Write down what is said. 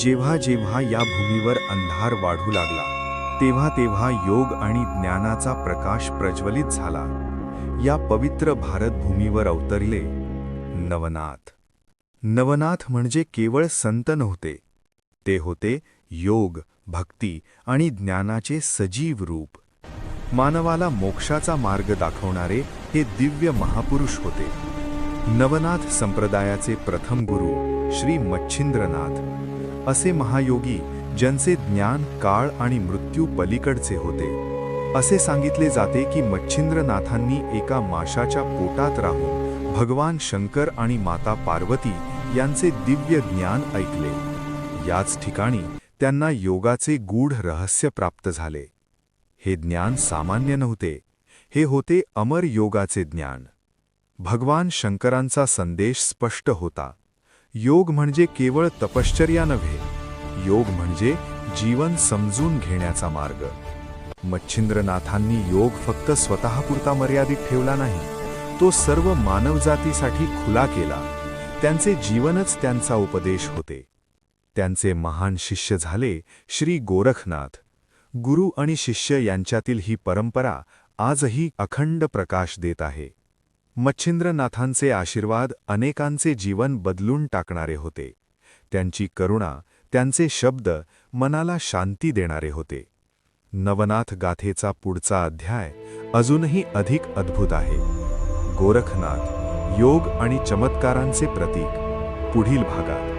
जेव्हा जेव्हा या भूमीवर अंधार वाढू लागला, तेव्हा तेव्हा योग आणि ज्ञानाचा प्रकाश प्रज्वलित झाला. या पवित्र भारत भूमीवर अवतरले नवनाथ. नवनाथ म्हणजे केवळ संत नव्हते, ते होते योग, भक्ती आणि ज्ञानाचे सजीव रूप. मानवाला मोक्षाचा मार्ग दाखवणारे हे दिव्य महापुरुष होते. नवनाथ संप्रदायाचे प्रथम गुरु श्री मच्छिंद्रनाथ असे महायोगी, ज्यांचे ज्ञान काळ आणि मृत्यू पलीकडचे होते. असे सांगितले जाते की मच्छिंद्रनाथांनी एका माशाच्या पोटात राहून भगवान शंकर आणि माता पार्वती यांचे दिव्य ज्ञान ऐकले. याच ठिकाणी त्यांना योगाचे गूढ रहस्य प्राप्त झाले. हे ज्ञान सामान्य नव्हते, हे होते अमर योगाचे ज्ञान. भगवान शंकरांचा संदेश स्पष्ट होता. योग म्हणजे केवळ तपश्चर्या नव्हे, योग म्हणजे जीवन समजून घेण्याचा मार्ग. मच्छिंद्रनाथांनी योग फक्त स्वतःपुरता मर्यादित ठेवला नाही, तो सर्व मानवजातीसाठी खुला केला. त्यांचे जीवनच त्यांचा उपदेश होते. त्यांचे महान शिष्य झाले श्री गोरखनाथ. गुरु आणि शिष्य यांच्यातील ही परंपरा आजही अखंड प्रकाश देत आहे. मच्छिंद्रनाथांचे आशीर्वाद अनेकांचे जीवन बदलून टाकणारे होते. त्यांची करुणा, त्यांचे शब्द मनाला शांती देणारे होते. नवनाथ गाथेचा पुढचा अध्याय अजूनही अधिक अद्भुत आहे. गोरखनाथ, योग आणि चमत्कारांचे प्रतीक, पुढील भागात.